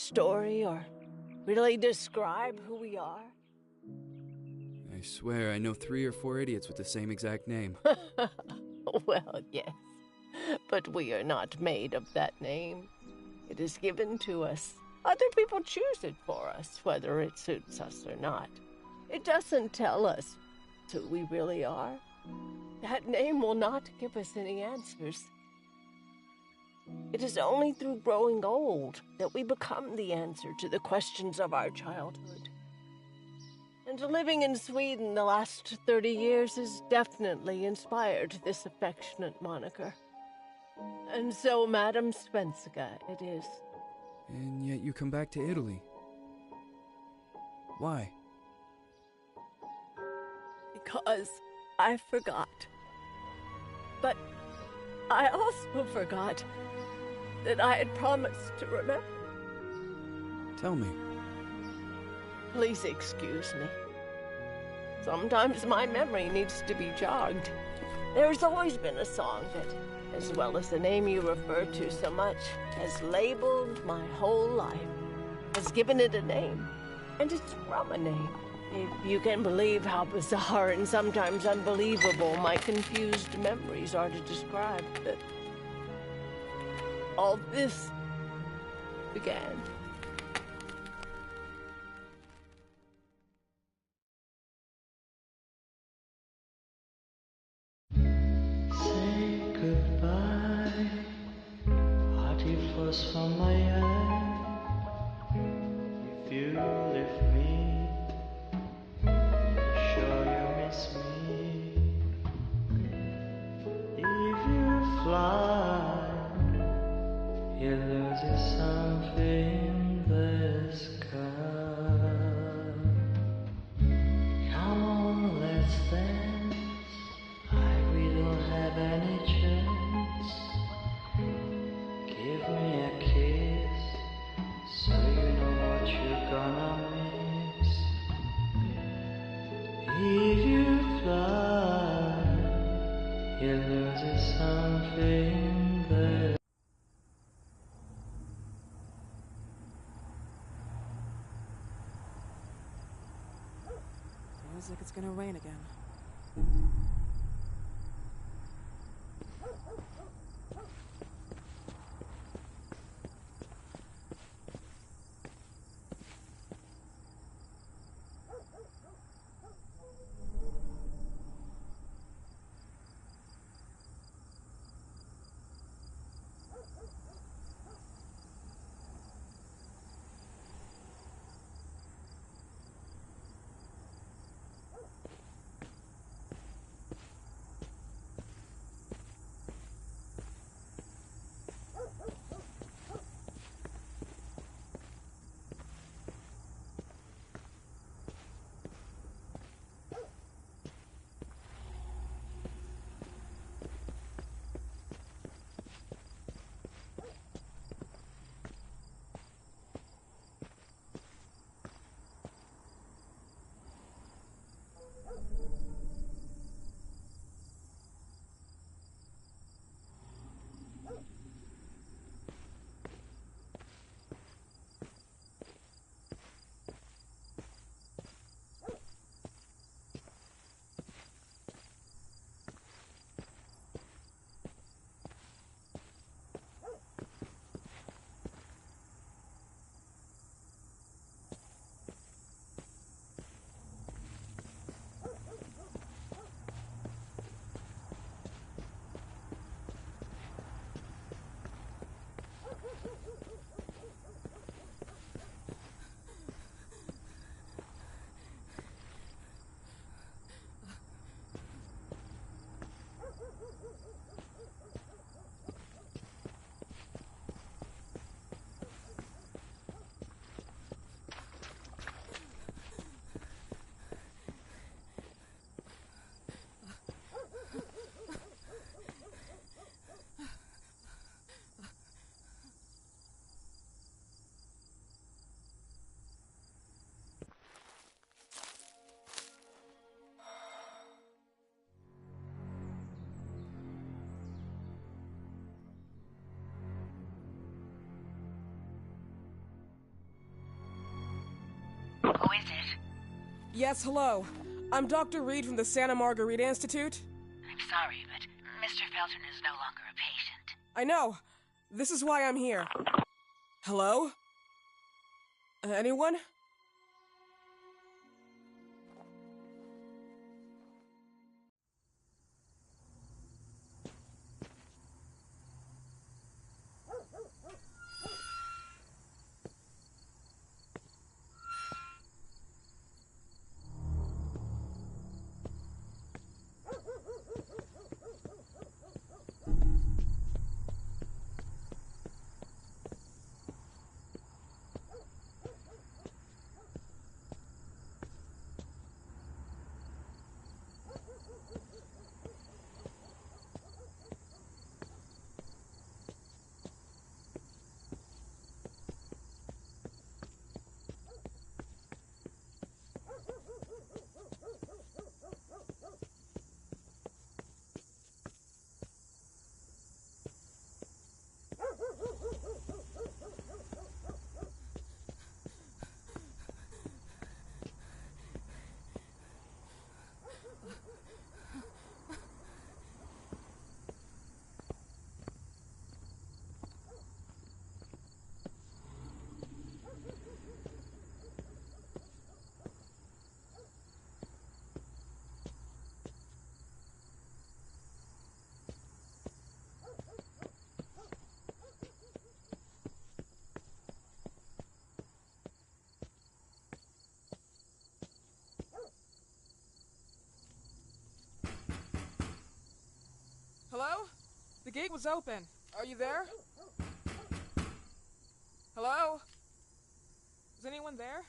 story or really describe who we are? I swear I know 3 or 4 idiots with the same exact name. Well, yes, but we are not made of that name. It is given to us. Other people choose it for us, whether it suits us or not. It doesn't tell us who we really are. That name will not give us any answers. It is only through growing old that we become the answer to the questions of our childhood. And living in Sweden the last 30 years has definitely inspired this affectionate moniker. And so, Madam Svenska, it is. And yet you come back to Italy. Why? Because I forgot. But I also forgot that I had promised to remember. Tell me. Please excuse me. Sometimes my memory needs to be jogged. There's always been a song that, as well as the name you refer to so much, has labeled my whole life, has given it a name, and it's from a name. If you can believe how bizarre and sometimes unbelievable my confused memories are to describe that all this began. Say goodbye, party flows from my eye. If you leave me, sure you miss me. If you fly, you lose something in the sky. Come on, let's dance. We don't have any chance. Give me a kiss, so you know what you're gonna miss. If you fly, you lose something there. Feels like it's gonna rain again. Who is it? Yes, hello. I'm Dr. Reed from the Santa Margarita Institute. I'm sorry, but Mr. Felton is no longer a patient. I know. This is why I'm here. Hello? Anyone? Hello? The gate was open. Are you there? Hello? Is anyone there?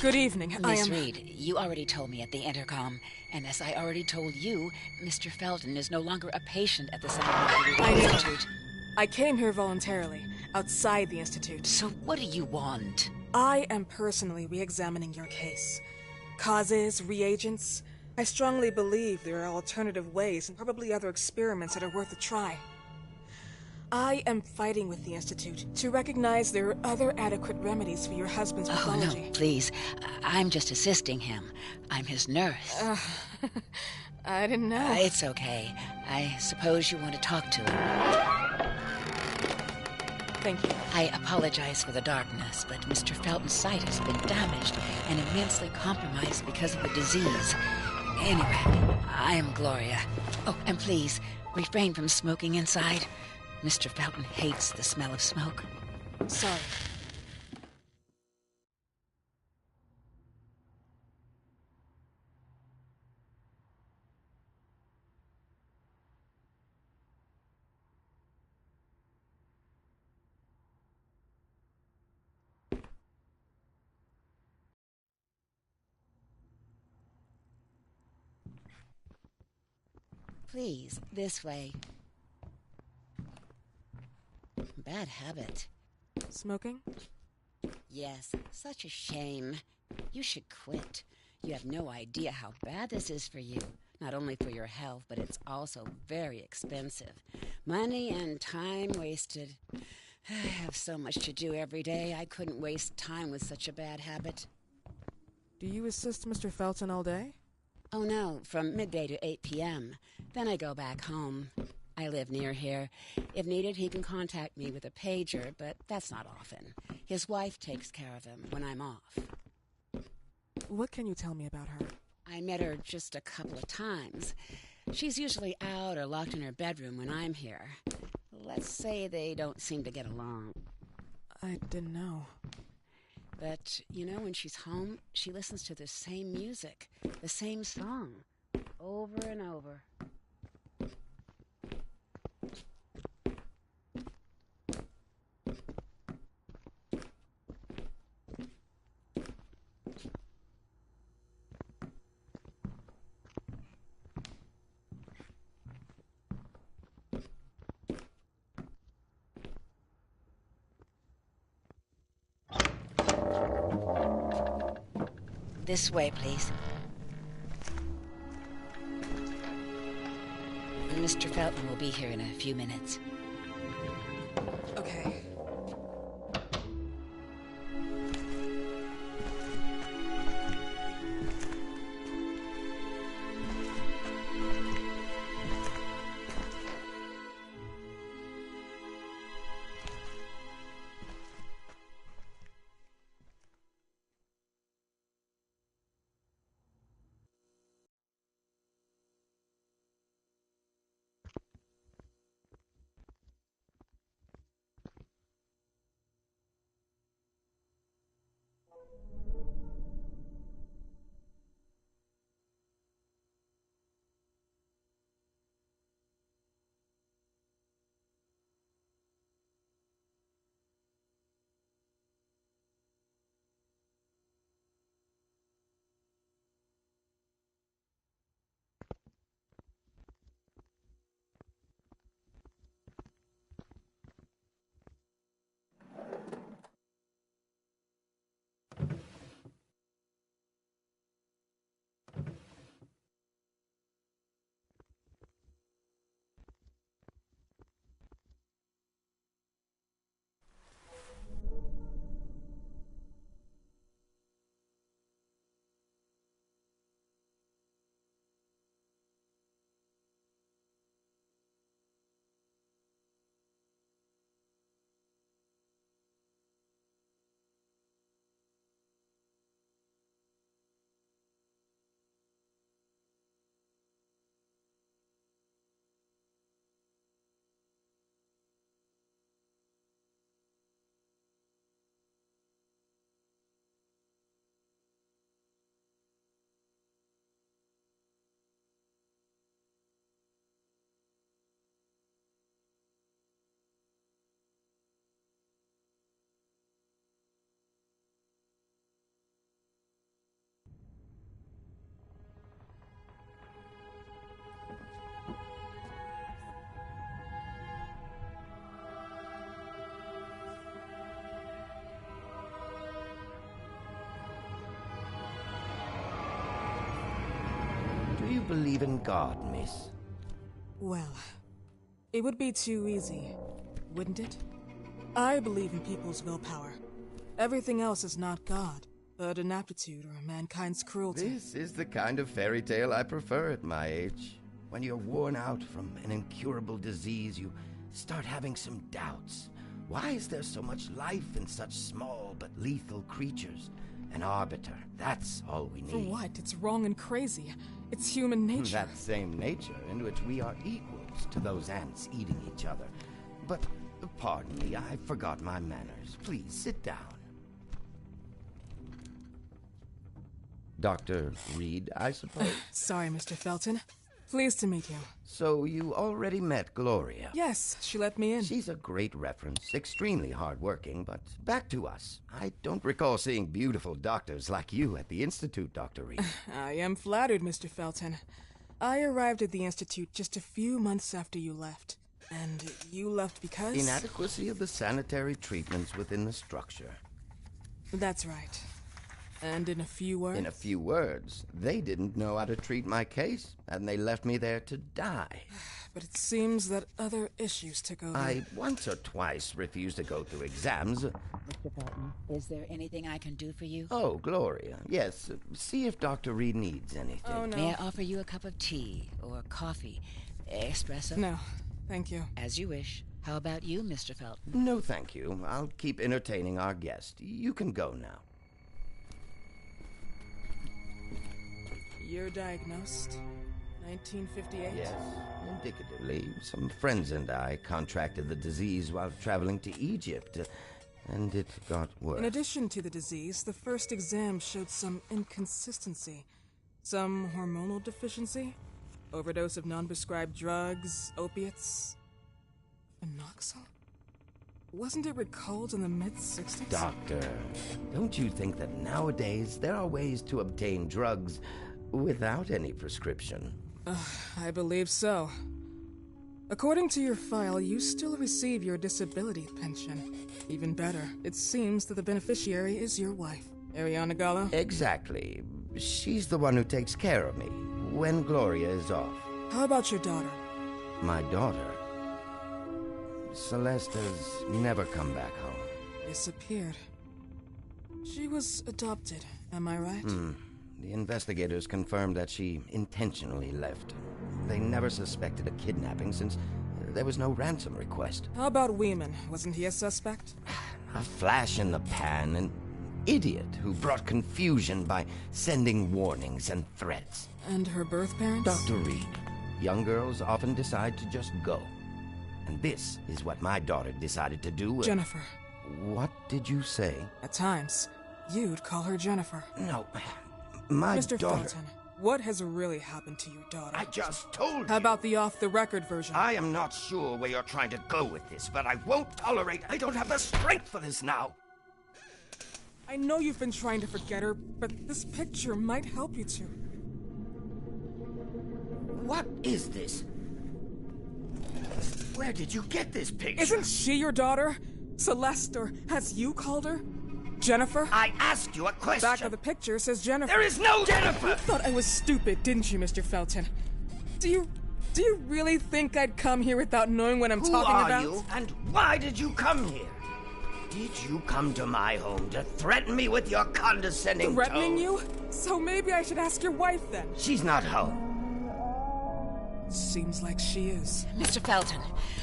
Good evening. Miss Reed, you already told me at the intercom, and as I already told you, Mr. Felton is no longer a patient at the Santa Margarita Institute. I came here voluntarily, outside the Institute. So what do you want? I am personally re-examining your case. Causes, reagents. I strongly believe there are alternative ways and probably other experiments that are worth a try. I am fighting with the Institute to recognize there are other adequate remedies for your husband's pathology. Oh, no, please. I'm just assisting him. I'm his nurse. I didn't know. It's okay. I suppose you want to talk to him. Thank you. I apologize for the darkness, but Mr. Felton's sight has been damaged and immensely compromised because of the disease. Anyway, I am Gloria. Oh, and please, refrain from smoking inside. Mr. Felton hates the smell of smoke. Sorry. Please, this way. Bad habit. Smoking? Yes, such a shame. You should quit. You have no idea how bad this is for you. Not only for your health, but it's also very expensive. Money and time wasted. I have so much to do every day. I couldn't waste time with such a bad habit. Do you assist Mr. Felton all day? Oh no, from midday to 8 p.m. Then I go back home. I live near here. If needed, he can contact me with a pager, but that's not often. His wife takes care of him when I'm off. What can you tell me about her? I met her just a couple of times. She's usually out or locked in her bedroom when I'm here. Let's say they don't seem to get along. I didn't know. But, you know, when she's home, she listens to the same music, the same song, over and over. This way, please. Mr. Felton will be here in a few minutes. Okay. Do you believe in God, miss? Well, it would be too easy. wouldn't it? I believe in people's willpower. Everything else is not God, but an aptitude or mankind's cruelty. This is the kind of fairy tale I prefer at my age. When you're worn out from an incurable disease, you start having some doubts. Why is there so much life in such small but lethal creatures? An arbiter, that's all we need. For what? It's wrong and crazy. It's human nature. That same nature in which we are equals to those ants eating each other. But, pardon me, I forgot my manners. Please, sit down. Dr. Reed, I suppose? Sorry, Mr. Felton. Pleased to meet you. So you already met Gloria? Yes, she let me in. She's a great reference, extremely hardworking, but back to us. I don't recall seeing beautiful doctors like you at the Institute, Dr. Reed. I am flattered, Mr. Felton. I arrived at the Institute just a few months after you left. And you left because? Inadequacy of the sanitary treatments within the structure. That's right. And in a few words? In a few words, they didn't know how to treat my case, and they left me there to die. But it seems that other issues took over. I once or twice refused to go through exams. Mr. Felton, is there anything I can do for you? Oh, Gloria, yes. See if Dr. Reed needs anything. Oh, no. May I offer you a cup of tea or coffee? Espresso? No, thank you. As you wish. How about you, Mr. Felton? No, thank you. I'll keep entertaining our guest. You can go now. You're diagnosed? 1958? Yes, indicatively. Some friends and I contracted the disease while traveling to Egypt, and it got worse. In addition to the disease, the first exam showed some inconsistency. Some hormonal deficiency? Overdose of non-prescribed drugs, opiates? Phenoxyl? Wasn't it recalled in the mid-60s? Doctor, don't you think that nowadays there are ways to obtain drugs without any prescription? I believe so. According to your file, you still receive your disability pension. Even better, it seems that the beneficiary is your wife, Ariana Gallo. Exactly. She's the one who takes care of me when Gloria is off. How about your daughter? My daughter? Celeste has never come back home. Disappeared. She was adopted, am I right? The investigators confirmed that she intentionally left. They never suspected a kidnapping since there was no ransom request. How about Weeman? Wasn't he a suspect? A flash in the pan, an idiot who brought confusion by sending warnings and threats. And her birth parents? Dr. Reed, young girls often decide to just go. And this is what my daughter decided to do. Jennifer. What did you say? At times, you'd call her Jennifer. No, my Mr. daughter... Felton, what has really happened to your daughter? I just told you. How about the off-the-record version? I am not sure where you're trying to go with this, but I won't tolerate... I don't have the strength for this now. I know you've been trying to forget her, but this picture might help you to. What is this? Where did you get this picture? Isn't she your daughter? Celeste, or as you called her? Jennifer? I asked you a question. Back of the picture says Jennifer. There is no Jennifer! You thought I was stupid, didn't you, Mr. Felton? Do you really think I'd come here without knowing what I'm talking about? Who are you, and why did you come here? Did you come to my home to threaten me with your condescending Threatening tone? you? So maybe I should ask your wife then. She's not home. Seems like she is. Mr. Felton,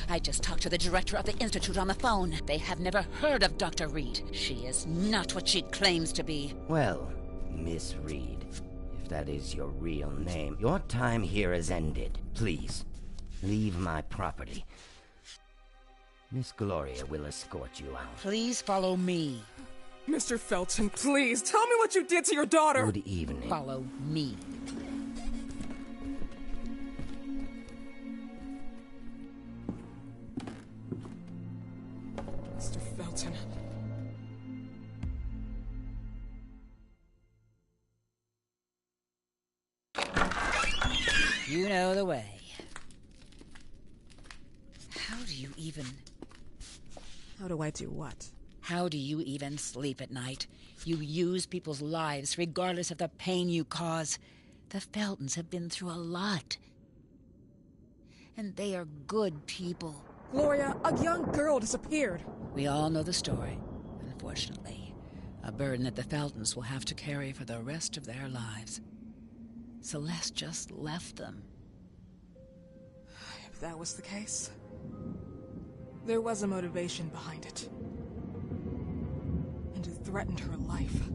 I just talked to the director of the Institute on the phone. They have never heard of Dr. Reed. She is not what she claims to be. Well, Miss Reed, if that is your real name, your time here has ended. Please, leave my property. Miss Gloria will escort you out. Please follow me. Mr. Felton, please, tell me what you did to your daughter! Good evening. Follow me. Mr. Felton. You know the way. How do you even... How do I do what? How do you even sleep at night? You use people's lives regardless of the pain you cause. The Feltons have been through a lot. And they are good people. Gloria, a young girl disappeared. We all know the story, unfortunately. A burden that the Feltons will have to carry for the rest of their lives. Celeste just left them. If that was the case, there was a motivation behind it. And it threatened her life.